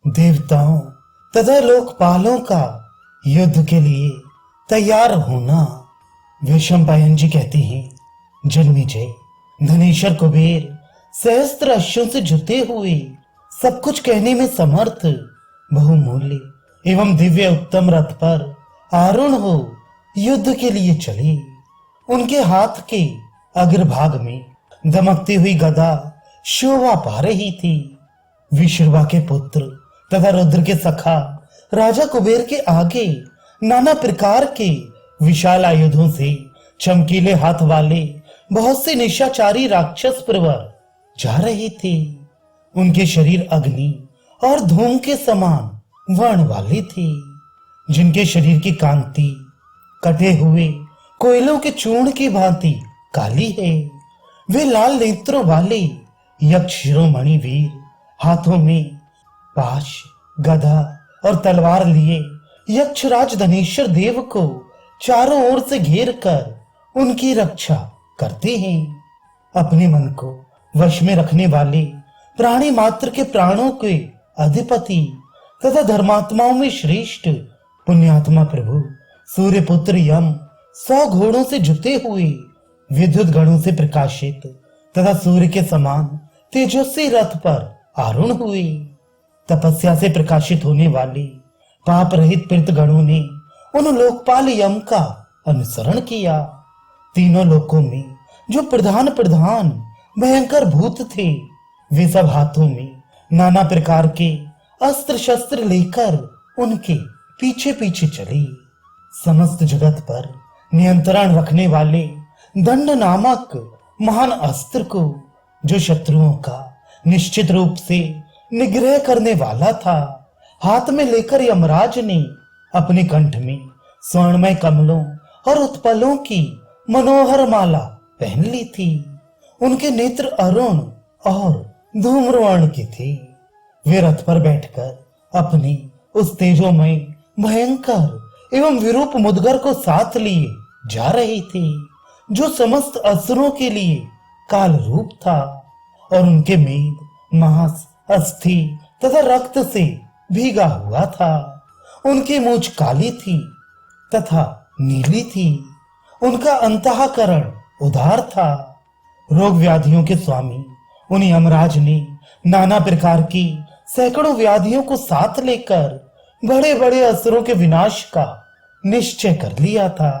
देवताओं तथा लोकपालों का युद्ध के लिए तैयार होना। वैशंपायन जी कहती हैं, जन्मेजय, धनेश्वर कुबेर सहस्त्र अश्वों से जुते हुए सब कुछ कहने में समर्थ बहुमूल्य एवं दिव्य उत्तम रथ पर आरूढ़ हो युद्ध के लिए चले। उनके हाथ के अग्रभाग में दमकती हुई गदा शोभा पा रही थी। विश्रवा के पुत्र तथा रुद्र के सखा राजा कुबेर के आगे नाना प्रकार के विशाल आयुधों से चमकीले हाथ वाले बहुत से निशाचारी राक्षस प्रवर जा रहे थे। उनके शरीर अग्नि और धूम के समान वर्ण वाले थे, जिनके शरीर की कांति कटे हुए कोयलों के चूर्ण की भांति काली है। वे लाल नेत्रों वाले यक्ष शिरोमणि वीर हाथों में पाश, गदा और तलवार लिए यक्षराज धनेश्वर देव को चारों ओर से घेर कर उनकी रक्षा करते हैं। अपने मन को वश में रखने वाले प्राणी मात्र के प्राणों के अधिपति तथा धर्मात्माओं में श्रेष्ठ पुण्यात्मा प्रभु सूर्यपुत्र यम 100 घोड़ों से जुते हुए विद्युत गणों से प्रकाशित तथा सूर्य के समान तेजस्वी रथ पर आरूढ़ हुए। तपस्या से प्रकाशित होने वाले पाप रहित प्रीत गणों ने उन लोकपाल यम का अनुसरण किया। तीनों लोकों में जो प्रधान प्रधान भयंकर भूत थे, वे सब हाथों में नाना प्रकार के अस्त्र शस्त्र लेकर उनके पीछे पीछे चले। समस्त जगत पर नियंत्रण रखने वाले दंड नामक महान अस्त्र को, जो शत्रुओं का निश्चित रूप से निग्रह करने वाला था, हाथ में लेकर यमराज ने अपने कंठ में स्वर्णमय कमलों और उत्पलों की मनोहर माला पहन ली थी। उनके नेत्र अरुण और धूम्रवर्ण के थे। वे रथ पर बैठकर अपने उस तेजोमय भयंकर एवं विरूप मुदगर को साथ लिए जा रहे थे, जो समस्त असुरों के लिए काल रूप था और उनके मेद मांस अस्थि तथा रक्त से भीगा हुआ था। उनकी मूंछ काली थी तथा नीली थी। उनका अंतःकरण उदार था। रोग व्याधियों के स्वामी उन यमराज ने नाना प्रकार की सैकड़ों व्याधियों को साथ लेकर बड़े बड़े असुरों के विनाश का निश्चय कर लिया था।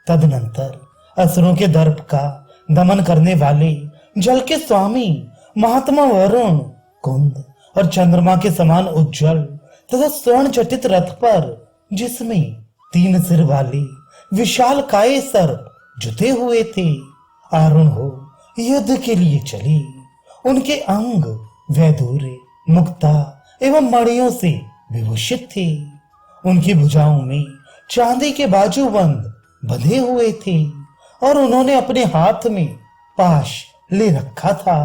तदनंतर असुरों के दर्प का दमन करने वाले जल के स्वामी महात्मा वरुण कुंद और चंद्रमा के समान उज्जवल तथा स्वर्ण चटित रथ पर, जिसमें 3 सिर वाले विशाल काय सर्प जुते हुए थे, आरूढ़ हो युद्ध के लिए चले। उनके अंग वैदूर्य, मुक्ता एवं मणियों से विभूषित थे। उनकी भुजाओं में चांदी के बाजूबंद बंधे हुए थे और उन्होंने अपने हाथ में पाश ले रखा था।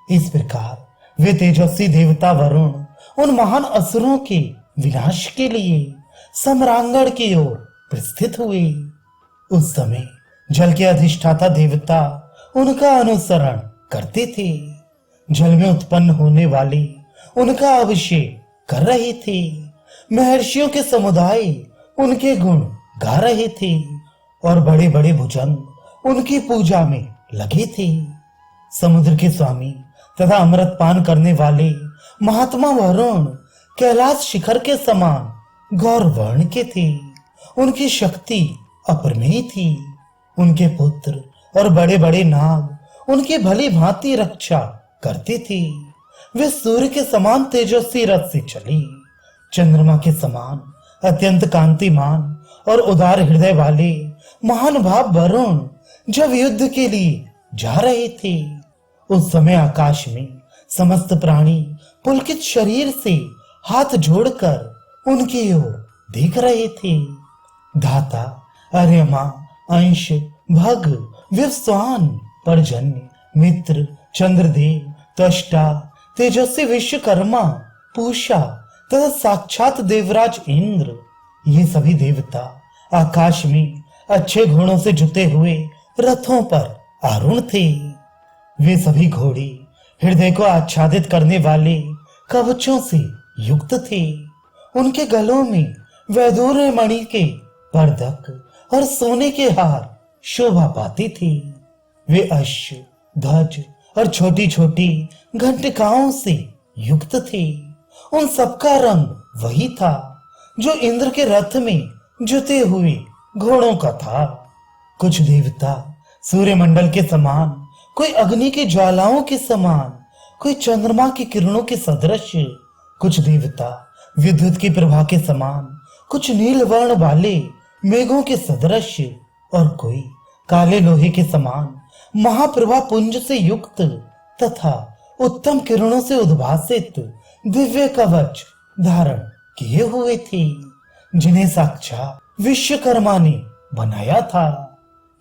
इस प्रकार वे तेजस्वी देवता वरुण उन महान असुरों के विनाश के लिए सम्रांगण की ओर प्रस्थित हुए। उस समय जल के अधिष्ठाता देवता उनका अनुसरण करते थे। जल में उत्पन्न होने वाले उनका अभिषेक कर रहे थे। महर्षियों के समुदाय उनके गुण गा रहे थे और बड़े बड़े भुजंग उनकी पूजा में लगे थे। समुद्र के स्वामी तथा अमृत पान करने वाले महात्मा वरुण कैलाश शिखर के समान गौरवर्ण के थे। उनकी शक्ति अपरमेय थी। उनके पुत्र और बड़े बड़े नाग उनकी भली भांति रक्षा करते थे। वे सूर्य के समान तेजस्वी रथ से चले। चंद्रमा के समान अत्यंत कांतिमान और उदार हृदय वाले महान भाव वरुण जब युद्ध के लिए जा रहे थे, उस समय आकाश में समस्त प्राणी पुलकित शरीर से हाथ जोड़कर उनकी ओर देख रहे थे। धाता, अर्यमा, अंश, भग, विवस्वान, पर्जन्य, मित्र, चंद्रदेव, त्वष्टा, तेजस्वी विश्वकर्मा, पूषा तथा साक्षात देवराज इंद्र, ये सभी देवता आकाश में अच्छे घोड़ों से जुते हुए रथों पर आरूढ़ थे। वे सभी घोड़े हृदय को आच्छादित करने वाले कवचों से युक्त थे। उनके गलों में वैदूर्य मणि के परदक और सोने के हार शोभा पाते थे। वे अश्व, ध्वज और छोटी छोटी घंटिकाओं से युक्त थे। उन सबका रंग वही था जो इंद्र के रथ में जुते हुए घोड़ों का था। कुछ देवता सूर्यमंडल के समान, कोई अग्नि की ज्वालाओं के समान, कोई चंद्रमा की किरणों के सदृश, कुछ देवता विद्युत की प्रभा के समान, कुछ नील वर्ण वाले मेघों के सदृश और कोई काले लोहे के समान महाप्रभा पुंज से युक्त तथा उत्तम किरणों से उद्भासित दिव्य कवच धारण किए हुए थे, जिन्हें साक्षात विश्वकर्मा ने बनाया था,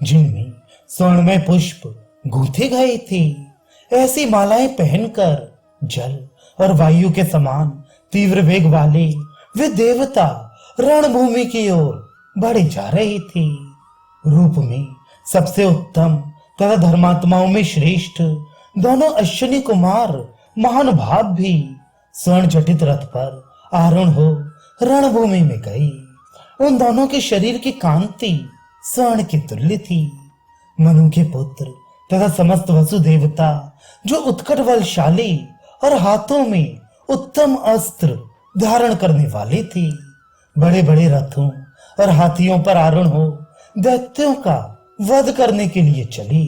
जिनमें स्वर्णमय पुष्प गूंथे गए थे। ऐसी मालाएं पहनकर जल और वायु के समान तीव्र वेग वाले वे देवता रणभूमि की ओर बढ़े जा रहे थे। रूप में सबसे उत्तम तथा धर्मात्माओं में श्रेष्ठ दोनों अश्विनी कुमार महानुभाव भी स्वर्ण जटित रथ पर आरूढ़ हो रणभूमि में गए। उन दोनों के शरीर की कांति स्वर्ण की तुल्य थी। मनु के पुत्र तथा समस्त वसु देवता जो उत्कट बलशाली और हाथों में उत्तम अस्त्र धारण करने वाले थे, बड़े बड़े रथों और हाथियों पर आरूढ़ हो दैत्यों का वध करने के लिए चले।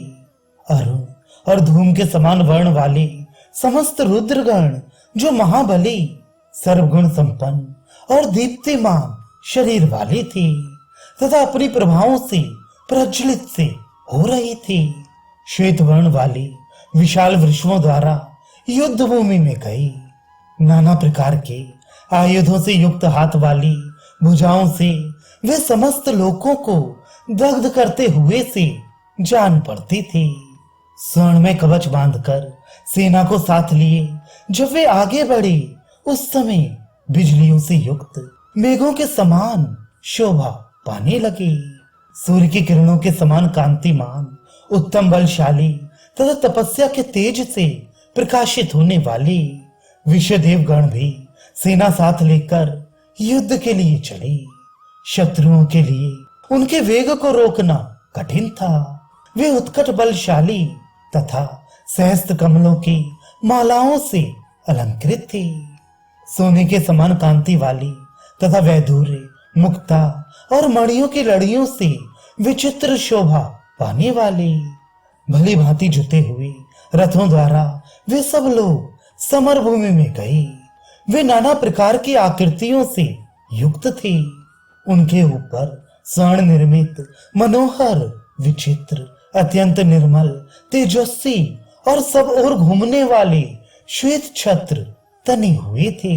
अरुण और धूम के समान वर्ण वाले समस्त रुद्रगण जो महाबली, सर्वगुण संपन्न और दीप्तिमान शरीर वाले थे तथा अपनी प्रभाओं से प्रज्वलित से हो रहे थे, श्वेत वर्ण वाले विशाल वृषभों द्वारा युद्ध भूमि में गए। नाना प्रकार के आयुधों से युक्त हाथ वाली भुजाओं से वे समस्त लोगों को दग्ध करते हुए से जान पड़ते थे। स्वर्ण में कवच बांधकर सेना को साथ लिए जब वे आगे बढ़े, उस समय बिजलियों से युक्त मेघों के समान शोभा पाने लगे। सूर्य की किरणों के समान कांतिमान, उत्तम बलशाली तथा तपस्या के तेज से प्रकाशित होने वाले विश्वदेव गण भी सेना साथ लेकर युद्ध के लिए चले। शत्रुओं के लिए उनके वेग को रोकना कठिन था। वे उत्कट बलशाली तथा सहस्त्र कमलों की मालाओं से अलंकृत थे। सोने के समान कांति वाली तथा वैदूर्य, मुक्ता और मणियों की लड़ियों से विचित्र शोभा पाने वाले, भली भांति जुते हुए रथों द्वारा वे सब लोग समर भूमि में गए। वे नाना प्रकार की आकृतियों से युक्त थे। उनके ऊपर स्वर्ण निर्मित मनोहर, विचित्र, अत्यंत निर्मल, तेजस्वी और सब ओर घूमने वाले श्वेत छत्र तने हुए थे,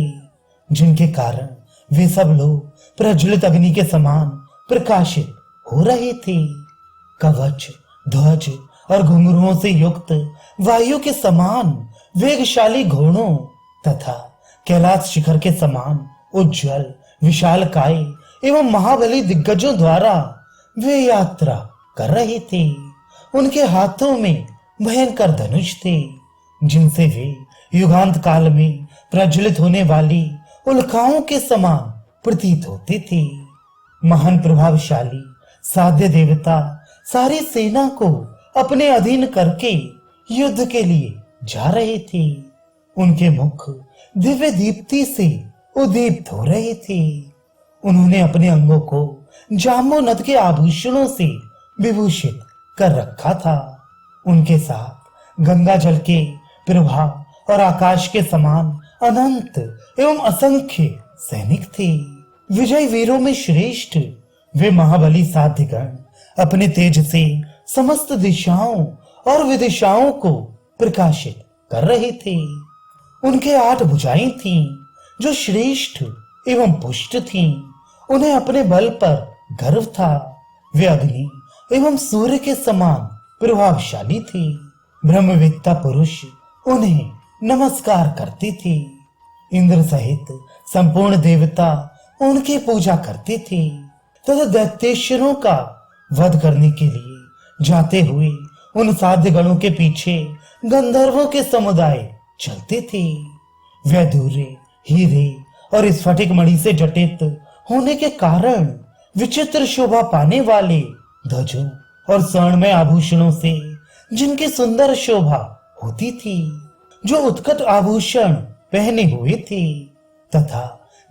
जिनके कारण वे सब लोग प्रज्वलित अग्नि के समान प्रकाशित हो रहे थे। कवच, ध्वज और घुंघरुओं से युक्त वायु के समान वेगशाली घोड़ों तथा कैलाश शिखर के समान उज्जवल विशाल काय एवं महाबली दिग्गजों द्वारा वे यात्रा कर रहे थे। उनके हाथों में भयंकर धनुष थे, जिनसे वे युगांत काल में प्रज्वलित होने वाली उल्काओं के समान प्रतीत होते थे। महान प्रभावशाली साध्य देवता सारी सेना को अपने अधीन करके युद्ध के लिए जा रहे थे। उनके मुख दिव्य दीप्ति से उद्दीप्त हो रहे थे। उन्होंने अपने अंगों को जाम्बुनद के आभूषणों से विभूषित कर रखा था। उनके साथ गंगा जल के प्रवाह और आकाश के समान अनंत एवं असंख्य सैनिक थे। विजय वीरों में श्रेष्ठ वे महाबली साध्यगण अपने तेज से समस्त दिशाओं और विदिशाओं को प्रकाशित कर रहे थे। उनके 8 भुजाएं थीं, जो श्रेष्ठ एवं पुष्ट थीं। उन्हें अपने बल पर गर्व था। वे अग्नि एवं सूर्य के समान प्रभावशाली थे। ब्रह्मवेत्ता पुरुष उन्हें नमस्कार करते थे। इंद्र सहित संपूर्ण देवता उनकी पूजा करते थे तथा दैत्येश्वरों का वध करने के लिए जाते हुए उन साध्य गणों के पीछे गंधर्वों के समुदाय चलते थे। वैदूर्य, हीरे और स्फटिक मणि से जटित होने के कारण विचित्र शोभा पाने वाले ध्वजों और स्वर्णमय आभूषणों से जिनकी सुंदर शोभा होती थी, जो उत्कट आभूषण पहने हुए थे, तथा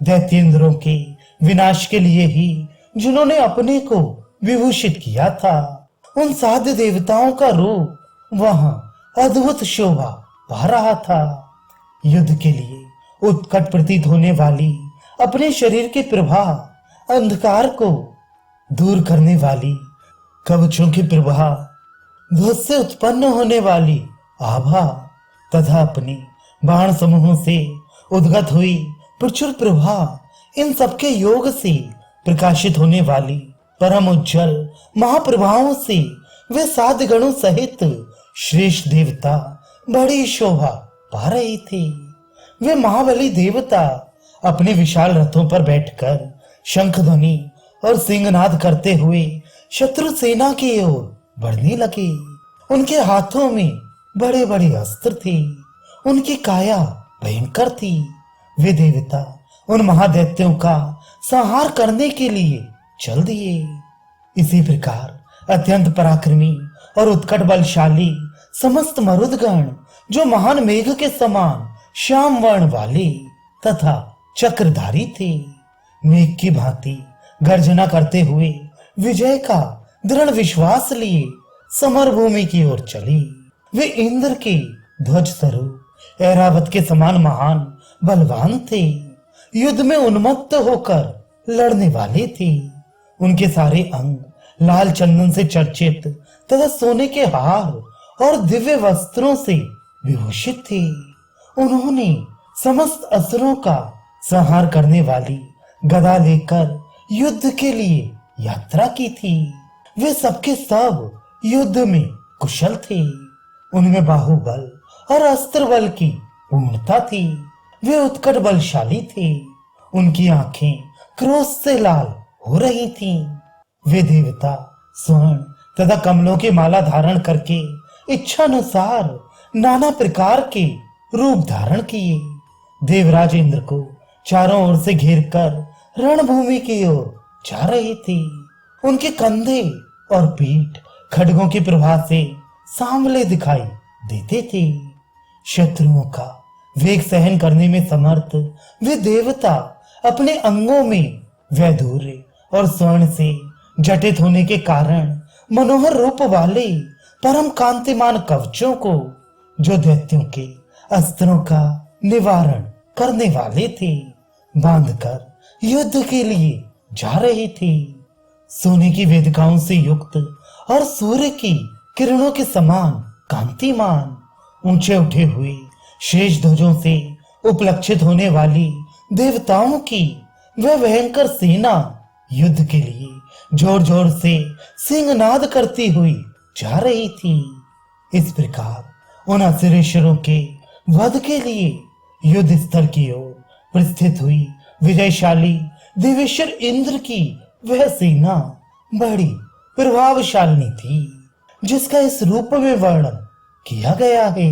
दैत्येंद्रों के विनाश के लिए ही जिन्होंने अपने को विभूषित किया था, उन साध्य देवताओं का रूप वहां अद्भुत शोभा पा रहा था। युद्ध के लिए उत्कट प्रतीत होने वाली अपने शरीर के प्रभा, अंधकार को दूर करने वाली कवचों की प्रभा, ध्वज से उत्पन्न होने वाली आभा तथा अपने बाण समूहों से उद्गत हुई प्रचुर प्रभा, इन सबके योग से प्रकाशित होने वाली परम उज्जवल महाप्रभाओं से वे सात गणों सहित श्रेष्ठ देवता बड़ी शोभा पा रहे थे। वे महाबली देवता अपने विशाल रथों पर बैठकर शंख ध्वनि और सिंहनाद करते हुए शत्रु सेना की ओर बढ़ने लगे। उनके हाथों में बड़े बड़े अस्त्र थे, उनकी काया भयंकर थी। वे देवता उन महादैत्यों का संहार करने के लिए चल दिए। इसी प्रकार अत्यंत पराक्रमी और उत्कट बलशाली समस्त मरुदगण, जो महान मेघ के समान श्याम वर्ण वाले तथा चक्रधारी थे, मेघ की भांति गर्जना करते हुए विजय का दृढ़ विश्वास लिए समर भूमि की ओर चली। वे इंद्र के ध्वज स्वरूप ऐरावत के समान महान बलवान थे, युद्ध में उन्मत्त होकर लड़ने वाले थे। उनके सारे अंग लाल चंदन से चर्चित तथा सोने के हार और दिव्य वस्त्रों से विभूषित थे। उन्होंने समस्त असुरों का संहार करने वाली गदा लेकर युद्ध के लिए यात्रा की थी। वे सबके सब युद्ध में कुशल थे। उनमें बाहुबल और अस्त्र बल की पूर्णता थी। वे उत्कट बलशाली थे। उनकी आंखें क्रोध से लाल हो रही थीं। वे देवता स्वर्ण तथा कमलों की माला धारण करके इच्छानुसार नाना प्रकार के रूप धारण किए देवराज इंद्र को चारों ओर से घेरकर रणभूमि की ओर जा रहे थे। उनके कंधे और पीठ खड्गों की प्रभा से सांवले दिखाई देते थे। शत्रुओं का वेग सहन करने में समर्थ वे देवता अपने अंगों में वैधूर्य और स्वर्ण से जटित होने के कारण मनोहर रूप वाले परम कांतिमान कवचों को, जो दैत्यों के अस्त्रों का निवारण करने वाले थे, बांधकर युद्ध के लिए जा रहे थे। सोने की वेदिकाओं से युक्त और सूर्य की किरणों के समान कांतिमान ऊंचे उठे हुए शेष ध्वजों से उपलक्षित होने वाली देवताओं की वह भयंकर सेना युद्ध के लिए जोर जोर से सिंहनाद करती हुई जा रही थी। इस प्रकार उन असुरेश्वरों के वध के लिए युद्ध स्थल की ओर प्रस्थित हुई विजयशाली देवेश्वर इंद्र की वह सेना बड़ी प्रभावशाली थी, जिसका इस रूप में वर्णन किया गया है।